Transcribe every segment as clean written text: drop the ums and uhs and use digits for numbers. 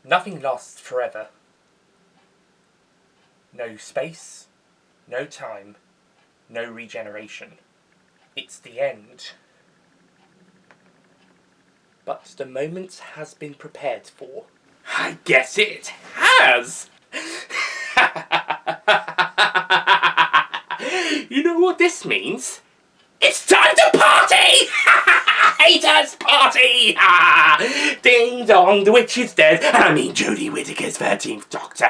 Nothing lasts forever. No space, no time, no regeneration. It's the end. But the moment has been prepared for. I guess it has! You know what this means? It's time to party! Haters party! Ding dong, the witch is dead. I mean Jodie Whittaker's 13th Doctor.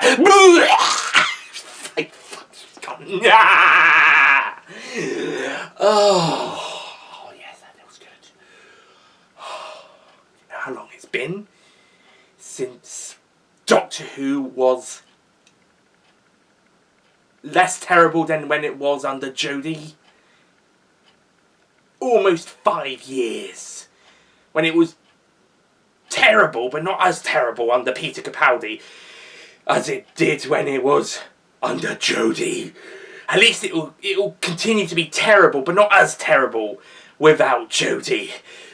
Oh, yes, that feels good. You know how long it's been since Doctor Who was less terrible than when it was under Jodie? Almost 5 years. When it was terrible, but not as terrible under Peter Capaldi as it did when it was under Jodie. At least it'll continue to be terrible, but not as terrible without Jodie.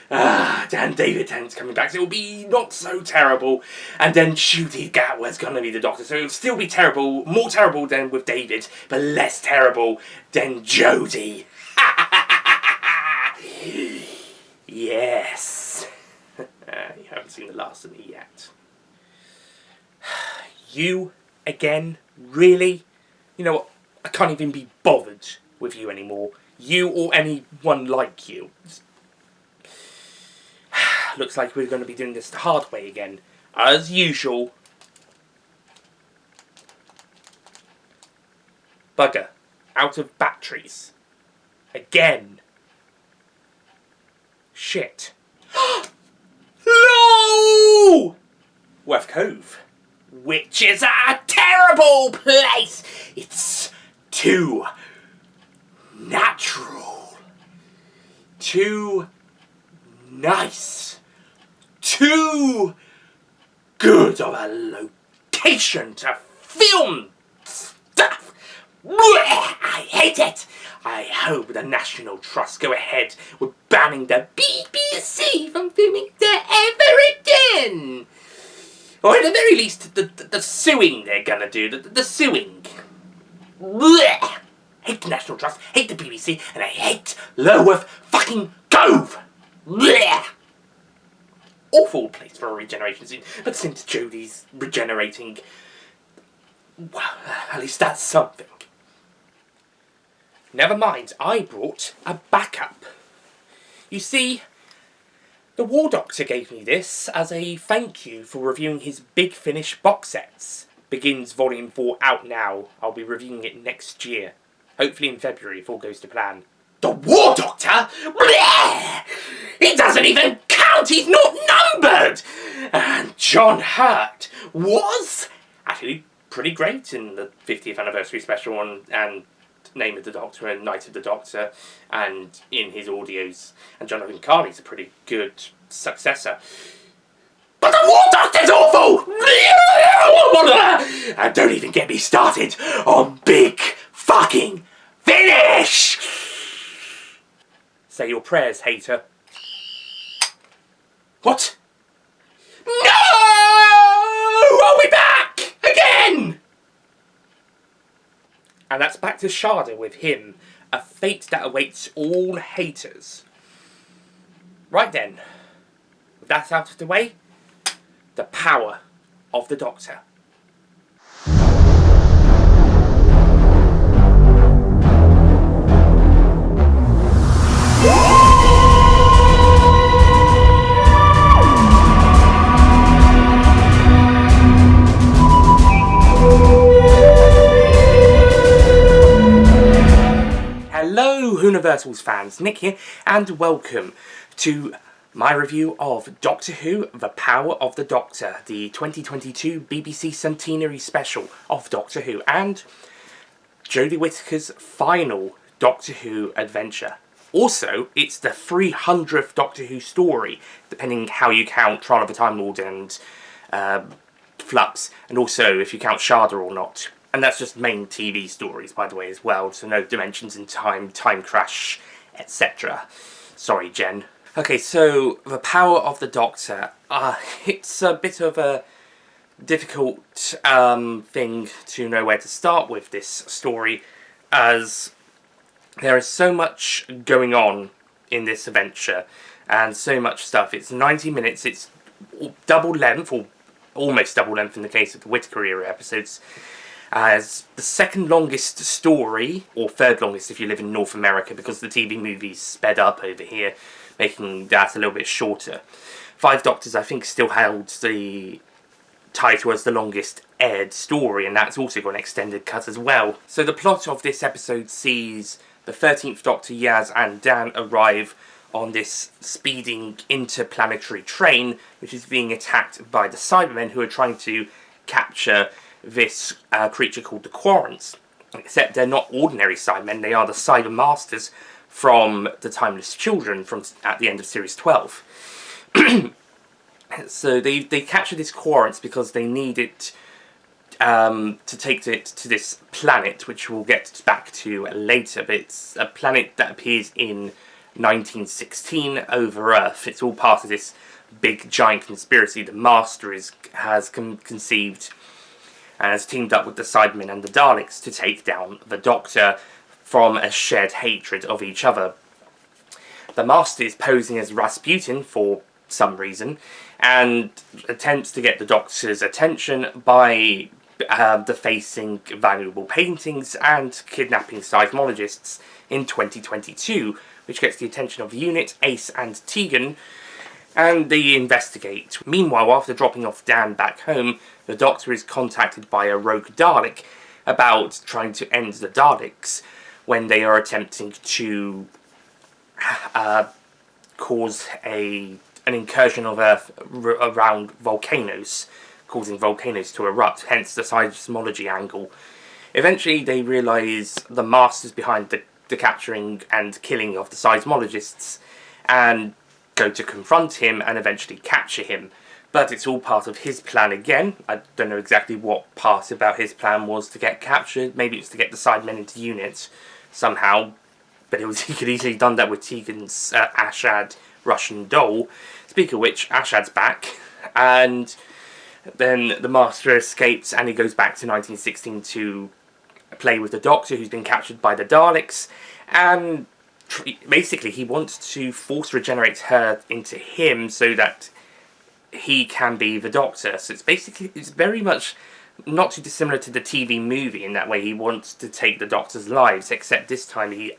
Dan David Tennant's coming back, so it'll be not so terrible. And then Ncuti Gatwa's gonna be the Doctor, so it'll still be terrible, more terrible than with David, but less terrible than Jodie. Yes. You haven't seen the last of me yet. You again? Really? You know what? I can't even be bothered with you anymore. You or anyone like you. Looks like we're going to be doing this the hard way again. As usual. Bugger. Out of batteries. Again. Shit. No! Worth Cove. Which is a terrible place. It's too natural. Too nice. Too good of a location to film stuff. I hate it. I hope the National Trust go ahead with banning the BBC from filming there ever again. Or at the very least, the suing they're gonna do. The suing. Blech. Hate the National Trust, hate the BBC, and I hate Lulworth fucking Cove. Blech. Awful place for a regeneration scene, but since Jodie's regenerating, well, at least that's something. Never mind, I brought a backup. You see, the War Doctor gave me this as a thank you for reviewing his Big Finish box sets. Begins Volume 4 out now. I'll be reviewing it next year. Hopefully in February if all goes to plan. The War Doctor? Bleh! He doesn't even count! He's not numbered! And John Hurt was actually pretty great in the 50th anniversary special and Name of the Doctor and Night of the Doctor and in his audios. And Jonathan Carney's a pretty good successor. But the War Doctor's awful! And don't even get me started on Big fucking Finish! Say your prayers, hater. What? No! Are we back? Again! And that's back to Sharda with him. A fate that awaits all haters. Right then. With that out of the way, the power of the Doctor. Hello Whoniversals fans, Nick here, and welcome to my review of Doctor Who, The Power of the Doctor, the 2022 BBC Centenary Special of Doctor Who, and Jodie Whittaker's final Doctor Who adventure. Also, it's the 300th Doctor Who story, depending how you count Trial of the Time Lord and Flux, and also if you count Sharda or not. And that's just main TV stories, by the way, as well, so no dimensions in time, time crash, etc. Sorry, Jen. Okay, so The Power of the Doctor. It's a bit of a difficult thing to know where to start with this story, as there is so much going on in this adventure and so much stuff. It's 90 minutes, it's double length, or almost double length in the case of the Whittaker era episodes, as the second longest story, or third longest if you live in North America, because the TV movie's sped up over here, making that a little bit shorter. Five Doctors, I think, still held the title as the longest aired story, and that's also got an extended cut as well. So the plot of this episode sees the 13th Doctor, Yaz, and Dan arrive on this speeding interplanetary train, which is being attacked by the Cybermen, who are trying to capture this creature called the Quarrants. Except they're not ordinary Cybermen, they are the Cyber Masters from the Timeless Children from at the end of Series 12. So they capture this Quarrants because they need it to take it to this planet, which we'll get back to later, but it's a planet that appears in 1916 over Earth. It's all part of this big giant conspiracy the Master has conceived and has teamed up with the Cybermen and the Daleks to take down the Doctor from a shared hatred of each other. The Master is posing as Rasputin for some reason and attempts to get the Doctor's attention by defacing valuable paintings and kidnapping seismologists in 2022, which gets the attention of Unit, Ace and Tegan, and they investigate. Meanwhile, after dropping off Dan back home, the Doctor is contacted by a rogue Dalek about trying to end the Daleks when they are attempting to cause an incursion of Earth around volcanoes, causing volcanoes to erupt, hence the seismology angle. Eventually they realise the Master's behind the capturing and killing of the seismologists, and go to confront him and eventually capture him. But it's all part of his plan again. I don't know exactly what part about his plan was to get captured. Maybe it's to get the Cybermen into units somehow. But he could easily have done that with Tegan's Ashad Russian doll. Speaking of which, Ashad's back. And then the Master escapes and he goes back to 1916 to play with the Doctor, who's been captured by the Daleks. And basically he wants to force regenerate her into him so that he can be the Doctor. So it's very much not too dissimilar to the TV movie in that way. He wants to take the Doctor's lives, except this time he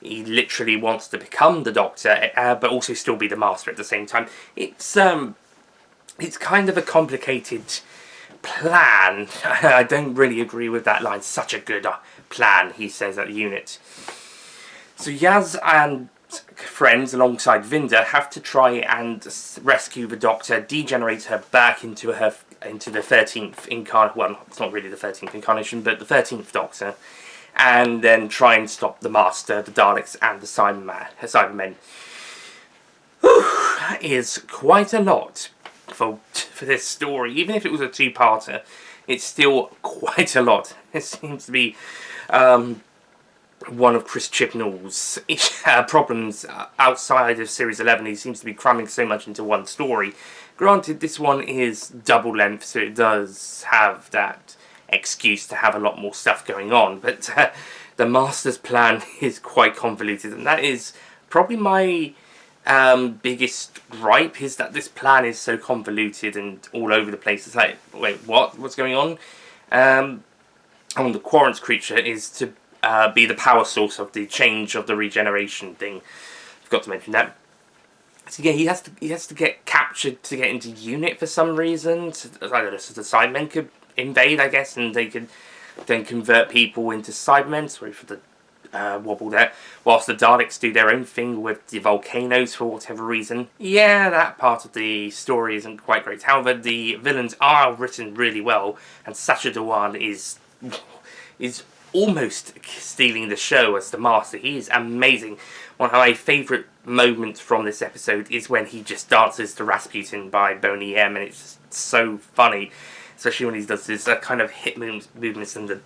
literally wants to become the Doctor, but also still be the Master at the same time. It's kind of a complicated plan. I don't really agree with that line. Such a good plan, he says at the unit. So Yaz and friends, alongside Vinda, have to try and rescue the Doctor, degenerate her back into the 13th incarnation. Well, it's not really the 13th incarnation, but the 13th Doctor, and then try and stop the Master, the Daleks, and the Cybermen. Whew, that is quite a lot for this story. Even if it was a two-parter, it's still quite a lot. It seems to be one of Chris Chibnall's problems outside of Series 11. He seems to be cramming so much into one story. Granted, this one is double length, so it does have that excuse to have a lot more stuff going on, but the Master's plan is quite convoluted, and that is probably my biggest gripe, is that this plan is so convoluted and all over the place. It's like, wait, what's going on? The Quarrants creature is to be the power source of the change of the regeneration thing. Forgot to mention that. So yeah, he has to get captured to get into unit for some reason. So, I don't know, so the Cybermen could invade, I guess, and they could then convert people into Cybermen. Sorry for the wobble there. Whilst the Daleks do their own thing with the volcanoes for whatever reason. Yeah, that part of the story isn't quite great. However, the villains are written really well, and Sacha Dhawan is almost stealing the show as the Master. He is amazing. One of my favourite moments from this episode is when he just dances to Rasputin by Boney M, and it's so funny. Especially when he does this kind of hip movements, and a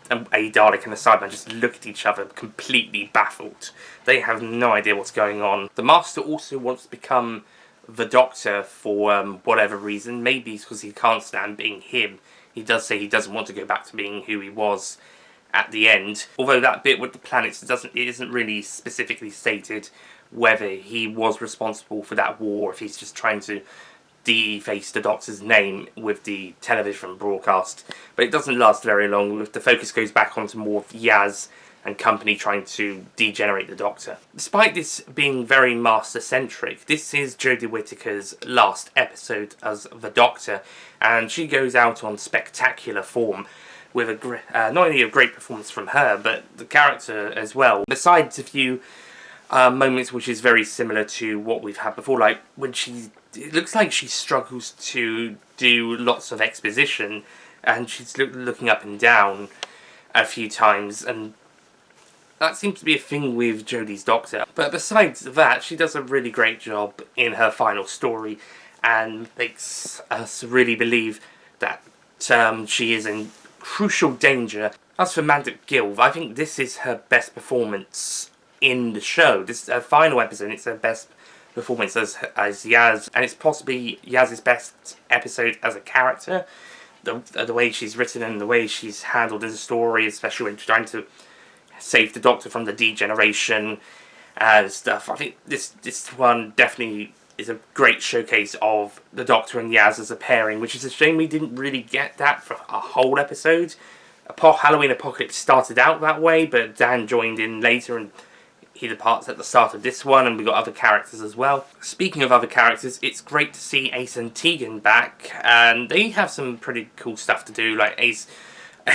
Dalek and a Cyberman just look at each other completely baffled. They have no idea what's going on. The Master also wants to become the Doctor for whatever reason. Maybe it's because he can't stand being him. He does say he doesn't want to go back to being who he was at the end. Although that bit with the planets it isn't really specifically stated whether he was responsible for that war, or if he's just trying to deface the Doctor's name with the television broadcast. But it doesn't last very long. The focus goes back onto more of Yaz and company trying to degenerate the Doctor. Despite this being very Master-centric, this is Jodie Whittaker's last episode as the Doctor, and she goes out on spectacular form with not only a great performance from her, but the character as well. Besides a few moments which is very similar to what we've had before, like when it looks like she struggles to do lots of exposition, and she's looking up and down a few times, and that seems to be a thing with Jodie's Doctor. But besides that, she does a really great job in her final story, and makes us really believe that she is in crucial danger. As for Mandip Gill, I think this is her best performance in the show. This is her final episode, it's her best performance as Yaz, and it's possibly Yaz's best episode as a character. The way she's written and the way she's handled as a story, especially when trying to save the Doctor from the degeneration and stuff. I think this one definitely is a great showcase of the Doctor and Yaz as a pairing, which is a shame we didn't really get that for a whole episode. Halloween Apocalypse started out that way, but Dan joined in later and he departs at the start of this one, and we got other characters as well. Speaking of other characters, it's great to see Ace and Tegan back, and they have some pretty cool stuff to do. Like Ace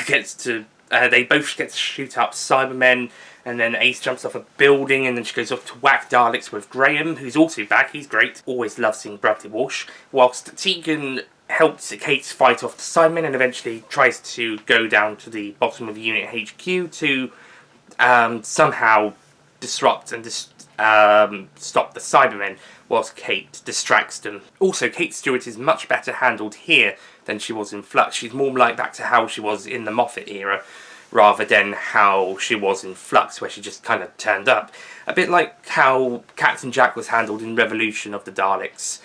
gets to they both get to shoot up Cybermen, and then Ace jumps off a building, and then she goes off to whack Daleks with Graham, who's also back. He's great. Always love seeing Bradley Walsh. Whilst Tegan helps Kate fight off the Cybermen and eventually tries to go down to the bottom of Unit HQ to somehow disrupt and stop the Cybermen, whilst Kate distracts them. Also, Kate Stewart is much better handled here than she was in Flux. She's more like back to how she was in the Moffat era, rather than how she was in Flux, where she just kind of turned up. A bit like how Captain Jack was handled in Revolution of the Daleks.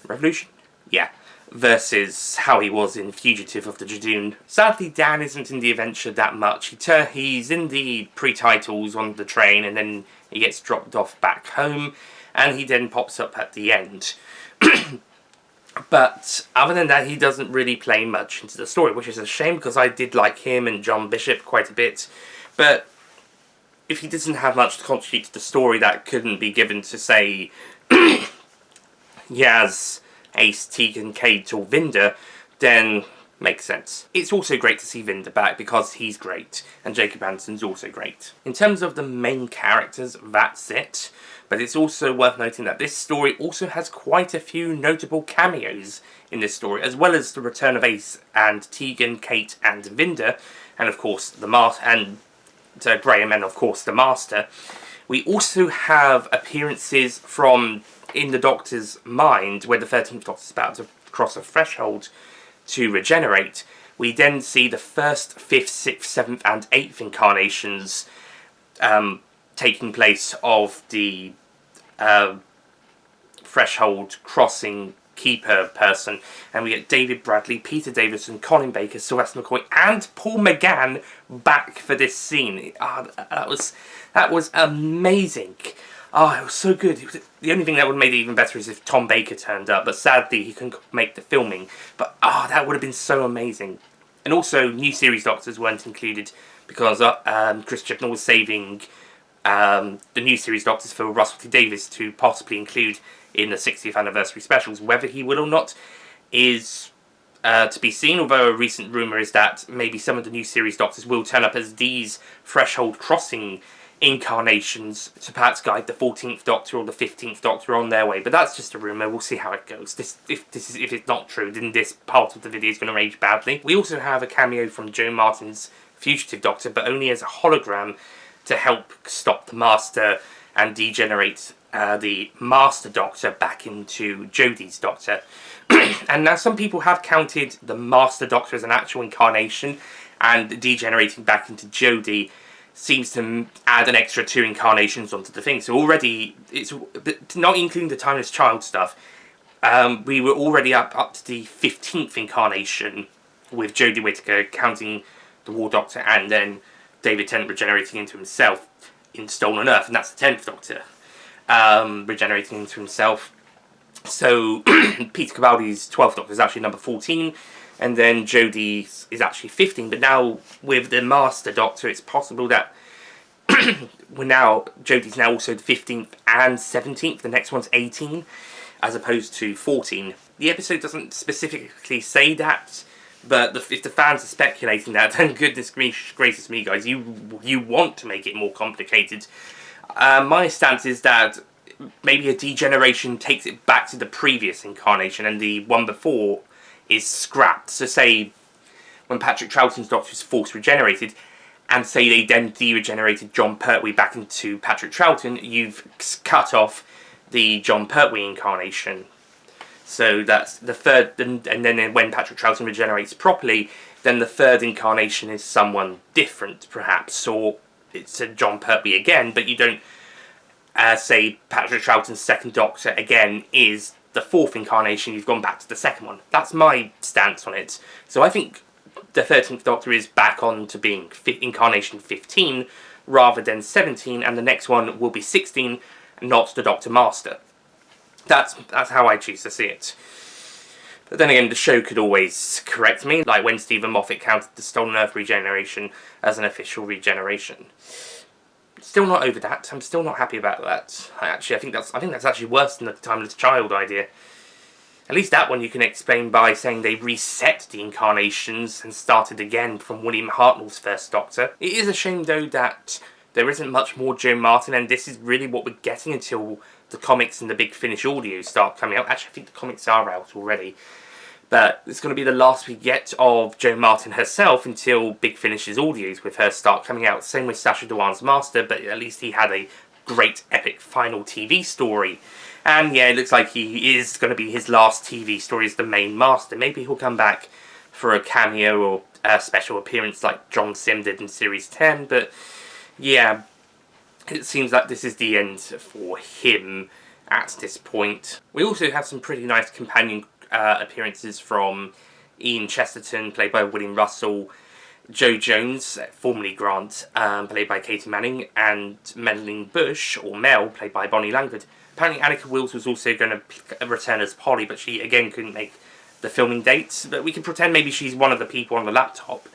Revolution? Yeah. Versus how he was in Fugitive of the Judoon. Sadly, Dan isn't in the adventure that much. He's in the pre-titles on the train, and then he gets dropped off back home, and he then pops up at the end. But other than that, he doesn't really play much into the story, which is a shame, because I did like him and John Bishop quite a bit. But if he doesn't have much to contribute to the story, that couldn't be given to, say, Yaz, Ace, Tegan, Kate, or Vinder, then makes sense. It's also great to see Vinder back because he's great, and Jacob Anson's also great. In terms of the main characters, that's it. But it's also worth noting that this story also has quite a few notable cameos in this story, as well as the return of Ace and Tegan, Kate, and Vinder, and of course Graham, and of course the Master. We also have appearances from in the Doctor's mind, where the 13th Doctor is about to cross a threshold to regenerate. We then see the 1st, 5th, 6th, 7th, and 8th incarnations taking place of the threshold crossing keeper person, and we get David Bradley, Peter Davison, Colin Baker, Sylvester McCoy, and Paul McGann back for this scene. That was amazing. It was so good. The only thing that would have made it even better is if Tom Baker turned up, but sadly he couldn't make the filming. But that would have been so amazing. And also, new series Doctors weren't included because Chris Chibnall was saving the new series Doctors for Russell T Davies to possibly include in the 60th anniversary specials. Whether he will or not is to be seen, although a recent rumour is that maybe some of the new series Doctors will turn up as these threshold crossing incarnations to perhaps guide the 14th Doctor or the 15th Doctor on their way. But that's just a rumour. We'll see how it goes. If it's not true, then this part of the video is going to age badly. We also have a cameo from Joe Martin's Fugitive Doctor, but only as a hologram to help stop the Master and degenerate the Master Doctor back into Jodie's Doctor. And now some people have counted the Master Doctor as an actual incarnation, and degenerating back into Jodie seems to add an extra 2 incarnations onto the thing. So already, it's not including the Timeless Child stuff, we were already up to the 15th incarnation with Jodie Whittaker counting the War Doctor and then David Tennant regenerating into himself in Stolen Earth, and that's the 10th Doctor regenerating into himself. So Peter Capaldi's 12th Doctor is actually number 14, and then Jodie's is actually 15. But now with the Master Doctor, it's possible that Jodie's now also the 15th and 17th. The next one's 18, as opposed to 14. The episode doesn't specifically say that, but if the fans are speculating that, then goodness gracious me, guys, you want to make it more complicated. My stance is that maybe a degeneration takes it back to the previous incarnation and the one before is scrapped. So say when Patrick Troughton's Doctor is force regenerated, and say they then de-regenerated John Pertwee back into Patrick Troughton, you've cut off the John Pertwee incarnation. So that's the third, and then when Patrick Troughton regenerates properly, then the third incarnation is someone different, perhaps, or it's a John Pertwee again, but you don't say Patrick Troughton's second Doctor again is the fourth incarnation, you've gone back to the second one. That's my stance on it. So I think the 13th Doctor is back on to being incarnation 15 rather than 17, and the next one will be 16, not the Doctor Master. That's how I choose to see it. But then again, the show could always correct me, like when Stephen Moffat counted the Stolen Earth regeneration as an official regeneration. Still not over that. I'm still not happy about that. I think that's actually worse than the Timeless Child idea. At least that one you can explain by saying they reset the incarnations and started again from William Hartnell's first Doctor. It is a shame though that there isn't much more Joe Martin, and this is really what we're getting until the comics and the Big Finish audio start coming out. Actually, I think the comics are out already. But it's going to be the last we get of Jo Martin herself until Big Finish's audios with her start coming out. Same with Sacha Dhawan's Master, but at least he had a great epic final TV story. And yeah, it looks like he is going to be his last TV story as the main Master. Maybe he'll come back for a cameo or a special appearance like John Sim did in Series 10. But yeah, it seems like this is the end for him at this point. We also have some pretty nice companion appearances from Ian Chesterton, played by William Russell, Jo Jones, formerly Grant, played by Katie Manning, and Madeline Bush, or Mel, played by Bonnie Langford. Apparently Annika Wills was also going to return as Polly, but she again couldn't make the filming dates. But we can pretend maybe she's one of the people on the laptop,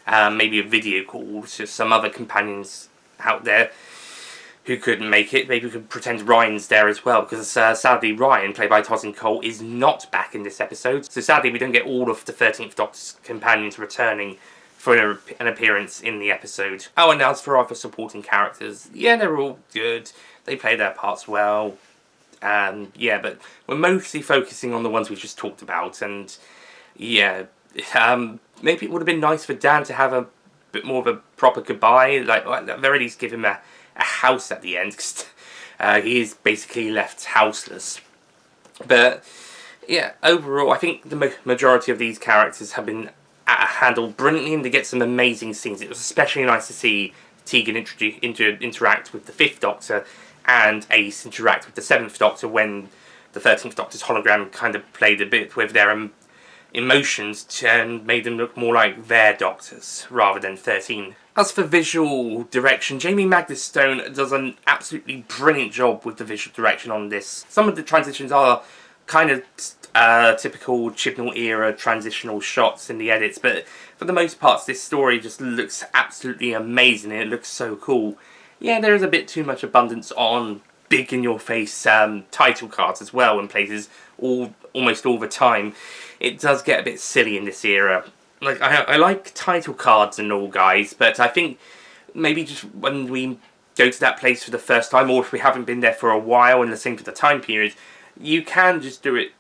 maybe a video call to some other companions out there who couldn't make it. Maybe we could pretend Ryan's there as well, because sadly Ryan, played by Tosin Cole, is not back in this episode. So sadly we don't get all of the 13th Doctor's companions returning for an appearance in the episode. Oh, and as for other supporting characters, yeah, they're all good. They play their parts well. Yeah, but we're mostly focusing on the ones we just talked about. And yeah, maybe it would have been nice for Dan to have a bit more of a proper goodbye. Like, at the very least, give him a house at the end, because he is basically left houseless. But yeah, overall, I think the majority of these characters have been handled brilliantly, and they get some amazing scenes. It was especially nice to see Tegan interact with the 5th Doctor, and Ace interact with the 7th Doctor when the 13th Doctor's hologram kind of played a bit with their emotions and made them look more like their Doctors rather than 13. As for visual direction, Jamie Magnus Stone does an absolutely brilliant job with the visual direction on this. Some of the transitions are kind of typical Chibnall era transitional shots in the edits, but for the most part this story just looks absolutely amazing and it looks so cool. Yeah, there is a bit too much abundance on big in your face title cards as well in places almost all the time. It does get a bit silly in this era. Like, I like title cards and all, guys, but I think maybe just when we go to that place for the first time, or if we haven't been there for a while, and the same for the time period, you can just do it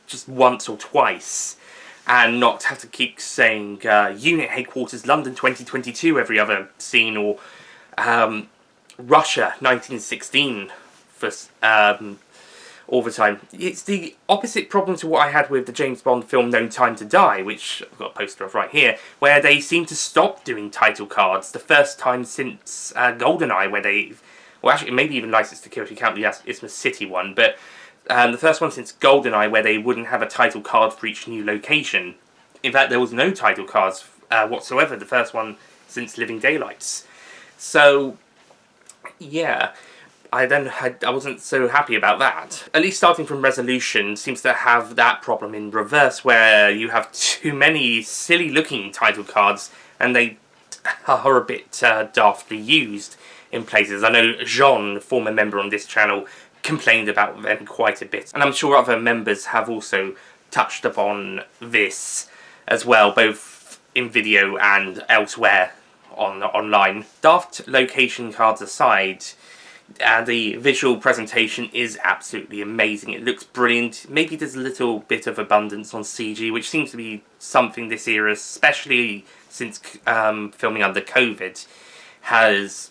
just once or twice, and not have to keep saying Unit Headquarters London 2022 every other scene, or Russia 1916 for all the time. It's the opposite problem to what I had with the James Bond film No Time to Die, which I've got a poster of right here, where they seem to stop doing title cards the first time since GoldenEye, where they, well actually maybe even License to Kill if you count the Isthmus City one, but The first one since GoldenEye, where they wouldn't have a title card for each new location. In fact, there was no title cards whatsoever. The first one since Living Daylights. So, yeah, I wasn't so happy about that. At least starting from Resolution seems to have that problem in reverse, where you have too many silly-looking title cards, and they are a bit daftly used in places. I know Jean, former member on this channel, complained about them quite a bit, and I'm sure other members have also touched upon this as well, both in video and elsewhere online. Daft location cards aside, the visual presentation is absolutely amazing. It looks brilliant. Maybe there's a little bit of abundance on CG, which seems to be something this era, especially since filming under COVID, has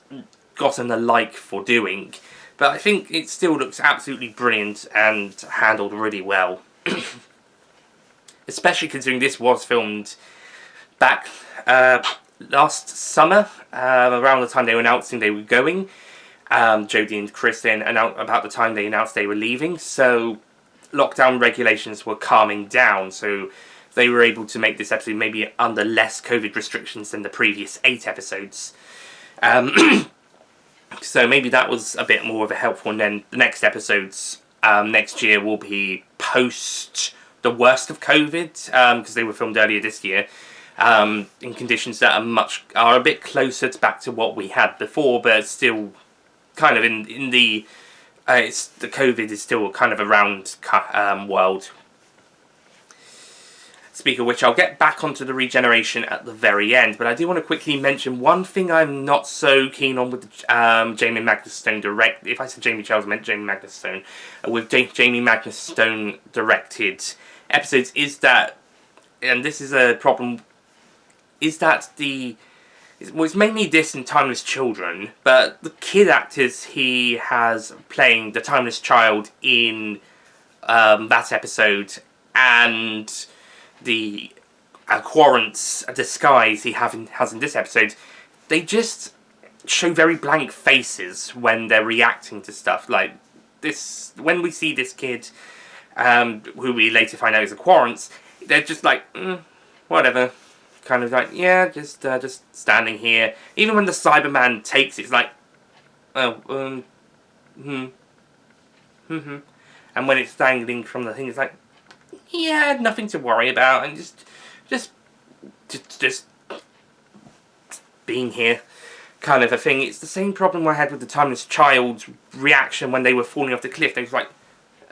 gotten a like for doing. But I think it still looks absolutely brilliant and handled really well. Especially considering this was filmed back last summer, around the time they were announcing they were going. Jodie and Chris then about the time they announced they were leaving, so lockdown regulations were calming down, so they were able to make this episode maybe under less COVID restrictions than the previous 8 episodes. So maybe that was a bit more of a helpful, and then the next episodes next year will be post the worst of COVID, because they were filmed earlier this year, in conditions that are a bit closer back to what we had before, but still kind of in the COVID is still kind of around world. Speaking of which, I'll get back onto the regeneration at the very end, but I do want to quickly mention one thing I'm not so keen on with the Jamie Magnus Stone direct. If I said Jamie Charles, I meant Jamie Magnus Stone. With Jamie Magnus Stone directed episodes is that, and this is a problem, is that it's mainly this in Timeless Children, but the kid actors he has playing the Timeless Child in that episode, and the Quarrant's disguise he has in this episode, they just show very blank faces when they're reacting to stuff. Like this, when we see this kid, who we later find out is a Quarrant's, they're just like, whatever. Kind of like, yeah, just standing here. Even when the Cyberman takes it, it's like, oh, and when it's dangling from the thing, it's like, yeah, nothing to worry about, and just being here, kind of a thing. It's the same problem I had with the Timeless Child's reaction when they were falling off the cliff. They was like,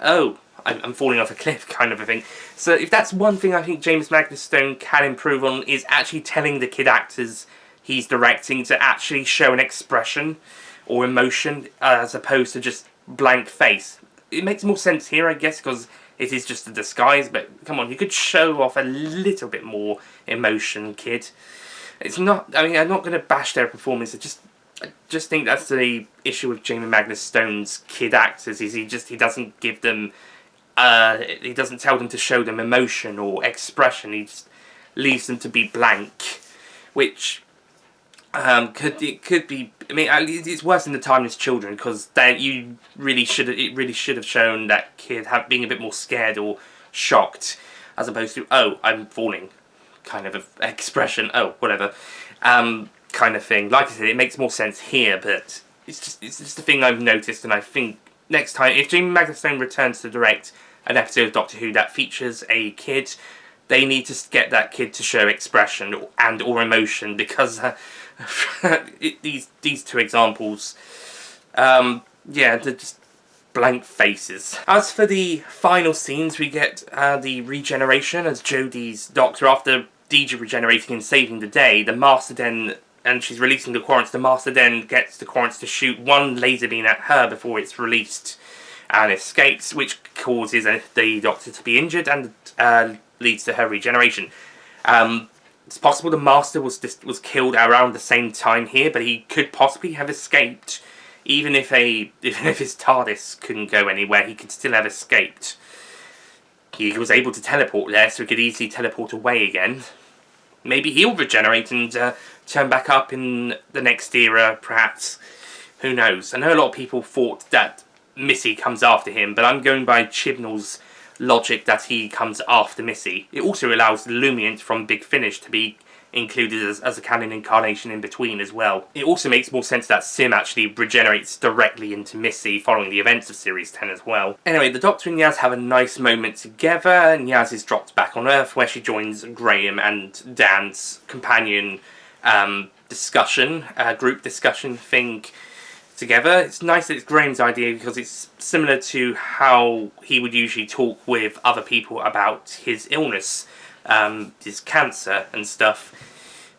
oh, I'm falling off a cliff, kind of a thing. So if that's one thing I think James Magnus Stone can improve on, is actually telling the kid actors he's directing to actually show an expression or emotion, as opposed to just blank face. It makes more sense here, I guess, because it is just a disguise, but come on, you could show off a little bit more emotion, kid. It's not, I mean, I'm not going to bash their performance, I just think that's the issue with Jamie Magnus Stone's kid actors, is he doesn't give them, he doesn't tell them to show them emotion or expression, he just leaves them to be blank, which could be, I mean, it's worse in the Timeless Children, because it really should have shown that kid being a bit more scared or shocked, as opposed to, oh, I'm falling, kind of expression, oh, whatever, kind of thing. Like I said, it makes more sense here, but it's just a thing I've noticed, and I think next time, if Jamie Magnus Stone returns to direct an episode of Doctor Who that features a kid, they need to get that kid to show expression or emotion, because these two examples, yeah, they're just blank faces. As for the final scenes, we get the regeneration as Jodie's Doctor, after Deidre regenerating and saving the day, the Master then, and she's releasing the Quarrants, the Master then gets the Quarrants to shoot one laser beam at her before it's released and escapes, which causes the Doctor to be injured and leads to her regeneration. It's possible the Master was killed around the same time here, but he could possibly have escaped. Even if his TARDIS couldn't go anywhere, he could still have escaped. He was able to teleport there, so he could easily teleport away again. Maybe he'll regenerate and turn back up in the next era, perhaps. Who knows? I know a lot of people thought that Missy comes after him, but I'm going by Chibnall's logic that he comes after Missy. It also allows the Lumiant from Big Finish to be included as a canon incarnation in between as well. It also makes more sense that Sim actually regenerates directly into Missy following the events of Series 10 as well. Anyway, the Doctor and Yaz have a nice moment together, and Yaz is dropped back on Earth where she joins Graham and Dan's companion discussion, group discussion thing together. It's nice that it's Graham's idea because it's similar to how he would usually talk with other people about his illness, his cancer and stuff,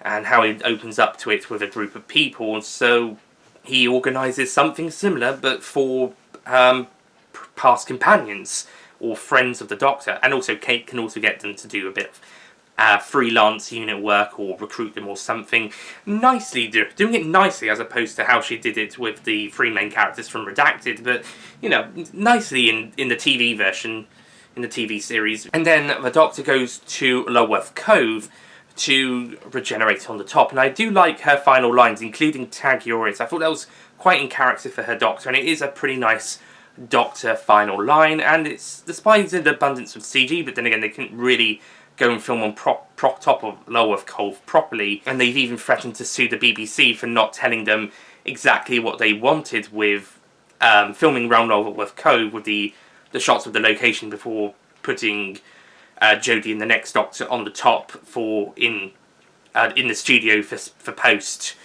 and how he opens up to it with a group of people. So he organises something similar, but for past companions or friends of the Doctor, and also Kate can also get them to do a bit of freelance unit work or recruit them or something. Nicely doing it nicely, as opposed to how she did it with the three main characters from Redacted, but you know, nicely in the TV version, in the TV series. And then the Doctor goes to Lulworth Cove to regenerate on the top, and I do like her final lines, including Tag Yoris. I thought that was quite in character for her Doctor, and it is a pretty nice Doctor final line, and it's despite an abundance of CG, but then again they couldn't really go and film on top of Lulworth Cove properly, and they've even threatened to sue the BBC for not telling them exactly what they wanted with filming around Lulworth Cove with the shots of the location before putting Jodie and the next Doctor on the top in the studio for post.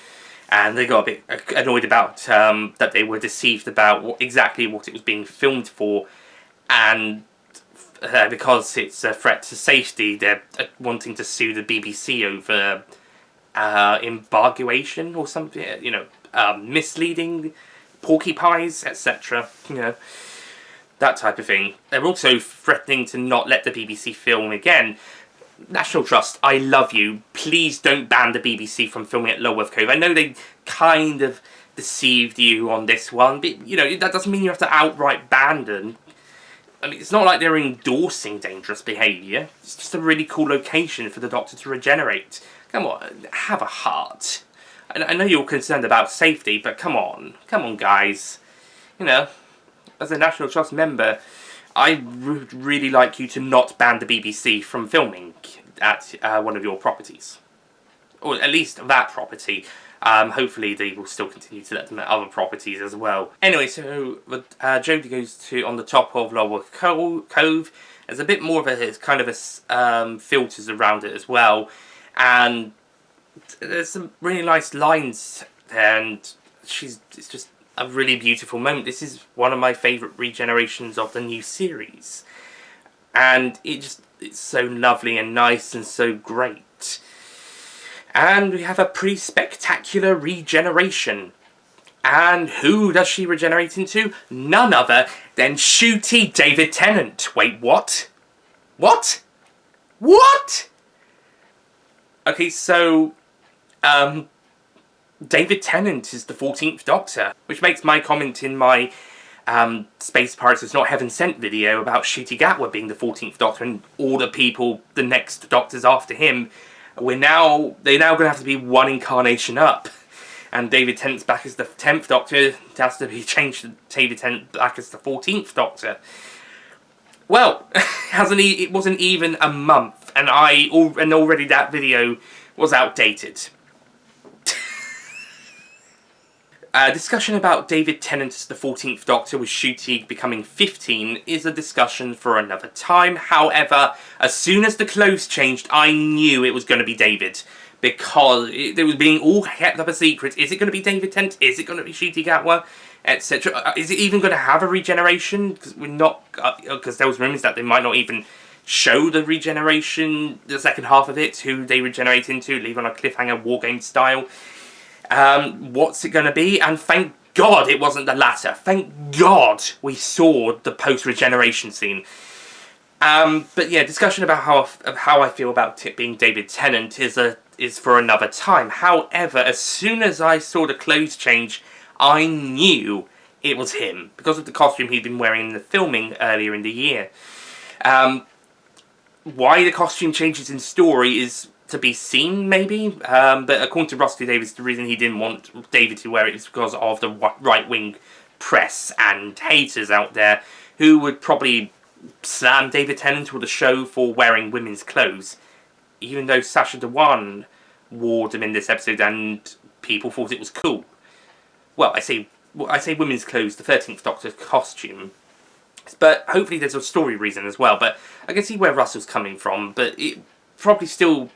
And they got a bit annoyed about that they were deceived about exactly what it was being filmed for, and because it's a threat to safety, they're wanting to sue the BBC over embargoation or something, you know, misleading porcupines, etc. You know, that type of thing. They're also threatening to not let the BBC film again. National Trust, I love you. Please don't ban the BBC from filming at Lulworth Cove. I know they kind of deceived you on this one, but you know, that doesn't mean you have to outright ban them. I mean, it's not like they're endorsing dangerous behaviour. It's just a really cool location for the Doctor to regenerate. Come on, have a heart. I know you're concerned about safety, but come on. Come on, guys. You know, as a National Trust member, I would really like you to not ban the BBC from filming at one of your properties. Or at least that property. Hopefully they will still continue to let them at other properties as well. Anyway, so Jodie goes to on the top of Lulworth Cove. There's a bit more of a kind of filters around it as well, and there's some really nice lines there, and it's just a really beautiful moment. This is one of my favourite regenerations of the new series, and it's so lovely and nice and so great. And we have a pretty spectacular regeneration. And who does she regenerate into? None other than Shooty David Tennant. Wait, what? What? What? Okay, so David Tennant is the 14th Doctor, which makes my comment in my Space Pirates is Not Heaven Sent video about Ncuti Gatwa being the 14th Doctor and all the people, the next Doctors after him, they're now going to have to be one incarnation up. And David Tennant's back as the 10th Doctor. It has to be changed to David Tennant back as the 14th Doctor. Well, it wasn't even a month, and already that video was outdated. Discussion about David Tennant as the 14th Doctor with Ncuti becoming 15 is a discussion for another time. However, as soon as the clothes changed, I knew it was going to be David. Because it was being all kept up a secret. Is it going to be David Tennant? Is it going to be Ncuti Gatwa? Etc. Is it even going to have a regeneration? Because we're not. Because there was rumours that they might not even show the regeneration, the second half of it, who they regenerate into, leave on a cliffhanger, wargame style. What's it going to be? And thank God it wasn't the latter. Thank God we saw the post-regeneration scene. But yeah, discussion about how I feel about it being David Tennant is for another time. However, as soon as I saw the clothes change, I knew it was him because of the costume he'd been wearing in the filming earlier in the year. Why the costume changes in story is to be seen, maybe. But according to Rusty Davis, the reason he didn't want David to wear it is because of the right-wing press and haters out there who would probably slam David Tennant or the show for wearing women's clothes, even though Sacha Dhawan wore them in this episode and people thought it was cool. Well, I say women's clothes, the 13th Doctor's costume. But hopefully there's a story reason as well. But I can see where Russell's coming from. But it still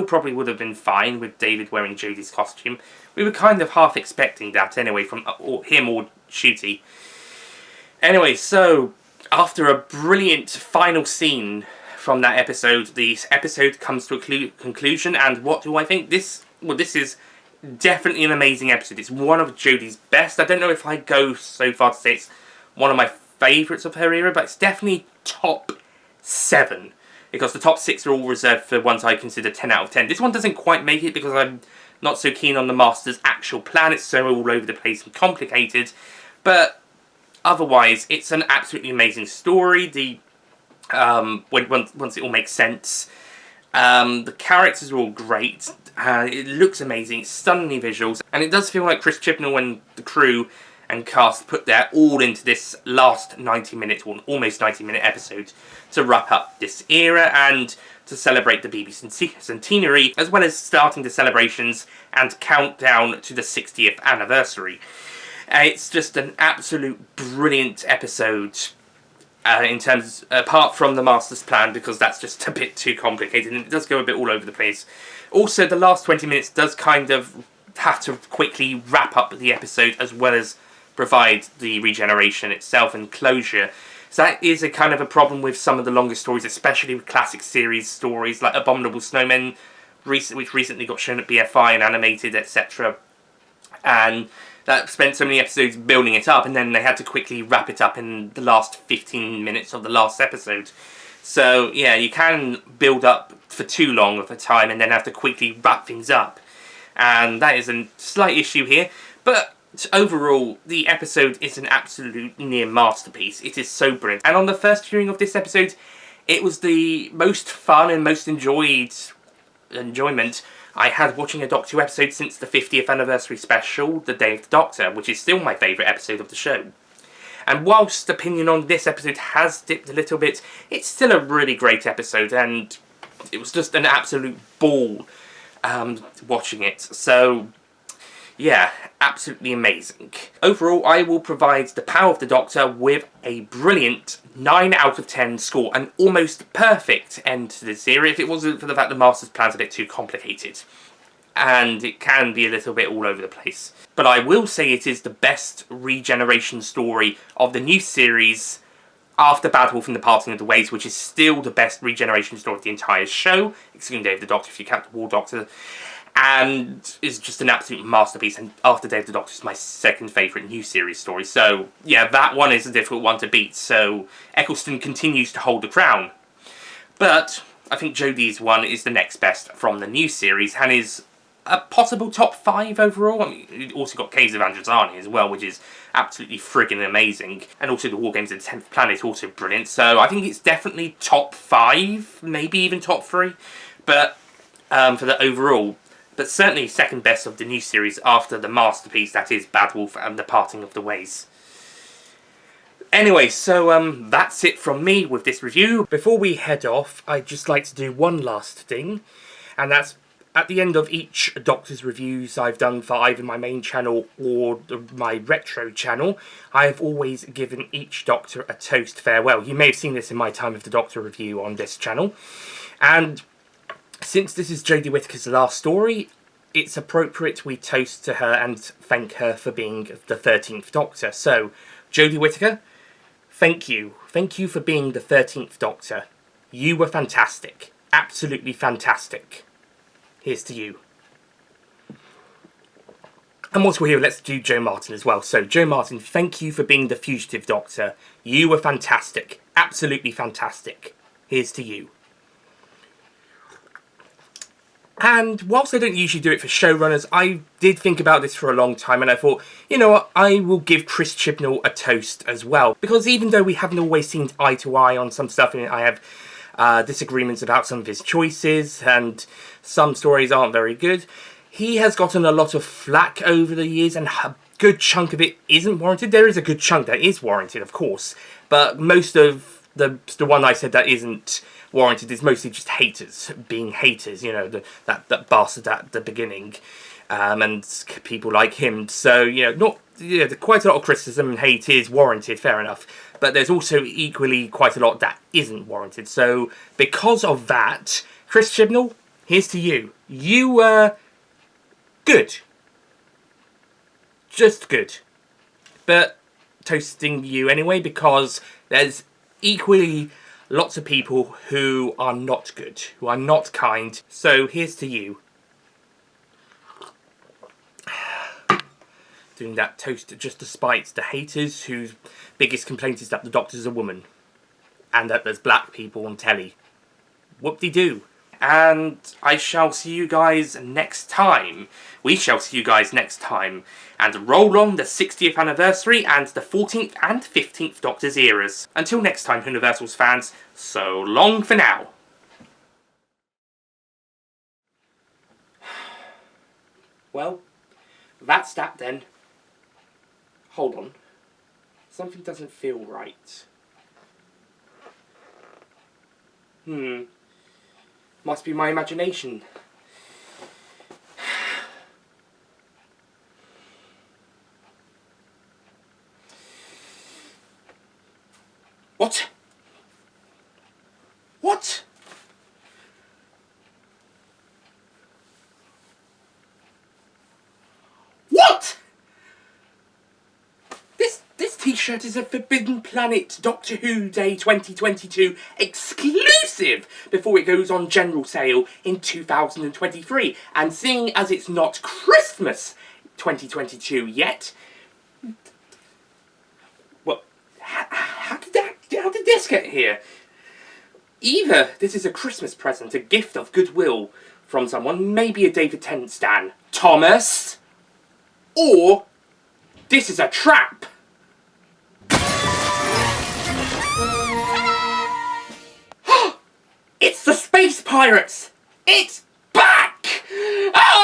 probably would have been fine with David wearing Jodie's costume. We were kind of half expecting that anyway from him or Ncuti. Anyway, so after a brilliant final scene from that episode, the episode comes to a conclusion. And what do I think? This is definitely an amazing episode. It's one of Jodie's best. I don't know if I go so far to say it's one of my favourites of her era, but it's definitely top 7. Because the top 6 are all reserved for ones I consider 10 out of 10. This one doesn't quite make it because I'm not so keen on the Master's actual plan. It's so all over the place and complicated. But otherwise, it's an absolutely amazing story. Once it all makes sense. The characters are all great. It looks amazing. It's stunningly visuals. And it does feel like Chris Chibnall and the crew and cast put their all into this last 90-minute, or almost 90-minute episode to wrap up this era and to celebrate the BBC centenary, as well as starting the celebrations and countdown to the 60th anniversary. It's just an absolute brilliant episode in terms, apart from the Master's plan, because that's just a bit too complicated and it does go a bit all over the place. Also, the last 20 minutes does kind of have to quickly wrap up the episode as well as provide the regeneration itself and closure. So that is a kind of a problem with some of the longer stories, especially with classic series stories like Abominable Snowmen, which recently got shown at BFI and animated, etc. And that spent so many episodes building it up, and then they had to quickly wrap it up in the last 15 minutes of the last episode. So yeah, you can build up for too long of a time and then have to quickly wrap things up. And that is a slight issue here. But overall, the episode is an absolute near masterpiece. It is so brilliant. And on the first viewing of this episode, it was the most fun and most enjoyment I had watching a Doctor Who episode since the 50th anniversary special, The Day of the Doctor, which is still my favourite episode of the show. And whilst opinion on this episode has dipped a little bit, it's still a really great episode, and it was just an absolute ball watching it. So yeah, absolutely amazing. Overall, I will provide The Power of the Doctor with a brilliant 9 out of 10 score, an almost perfect end to this series if it wasn't for the fact the Master's plan's a bit too complicated. And it can be a little bit all over the place. But I will say it is the best regeneration story of the new series after Bad Wolf and the Parting of the Ways, which is still the best regeneration story of the entire show, excluding Day of the Doctor if you count the War Doctor. And is just an absolute masterpiece, and after Day of the Doctor is my second favourite new series story. So yeah, that one is a difficult one to beat, so Eccleston continues to hold the crown. But I think Jodie's one is the next best from the new series, and is a possible top 5 overall. I mean, it also got Caves of Androzani as well, which is absolutely friggin' amazing. And also the War Games of the 10th Planet, also brilliant. So I think it's definitely top 5, maybe even top 3. But for the overall, but certainly second best of the new series after the masterpiece that is Bad Wolf and the Parting of the Ways. Anyway, so that's it from me with this review. Before we head off, I'd just like to do one last thing, and that's at the end of each Doctor's reviews I've done for either my main channel or my retro channel, I've always given each Doctor a toast farewell. You may have seen this in my Time of the Doctor review on this channel. And since this is Jodie Whittaker's last story, it's appropriate we toast to her and thank her for being the 13th Doctor. So, Jodie Whittaker, thank you. Thank you for being the 13th Doctor. You were fantastic. Absolutely fantastic. Here's to you. And whilst we're here, let's do Jo Martin as well. So, Jo Martin, thank you for being the Fugitive Doctor. You were fantastic. Absolutely fantastic. Here's to you. And whilst I don't usually do it for showrunners, I did think about this for a long time, and I thought, you know what, I will give Chris Chibnall a toast as well. Because even though we haven't always seen eye to eye on some stuff, and I have disagreements about some of his choices, and some stories aren't very good, he has gotten a lot of flack over the years, and good chunk of it isn't warranted. There is a good chunk that is warranted, of course, but most of the one I said that isn't warranted is mostly just haters being haters. You know, that bastard at the beginning, and people like him. So quite a lot of criticism and hate is warranted. Fair enough, but there's also equally quite a lot that isn't warranted. So because of that, Chris Chibnall, here's to you. You were good. Just good. But toasting you anyway, because there's equally lots of people who are not good, who are not kind. So here's to you. Doing that toast just despite the haters whose biggest complaint is that the Doctor's a woman. And that there's black people on telly. Whoop-de-doo. And I shall see you guys next time. We shall see you guys next time. And roll on the 60th anniversary and the 14th and 15th Doctor's eras. Until next time, Whoniversals fans, so long for now. Well, that's that then. Hold on. Something doesn't feel right. Must be my imagination. What? What? What? This t-shirt is a Forbidden Planet Doctor Who Day 2022 exclusive before it goes on general sale in 2023. And seeing as it's not Christmas 2022 yet, well, how did this get here? Either this is a Christmas present, a gift of goodwill from someone, maybe a David Tennant stan, Thomas, or this is a trap. It's the Space Pirates! It's back! Oh!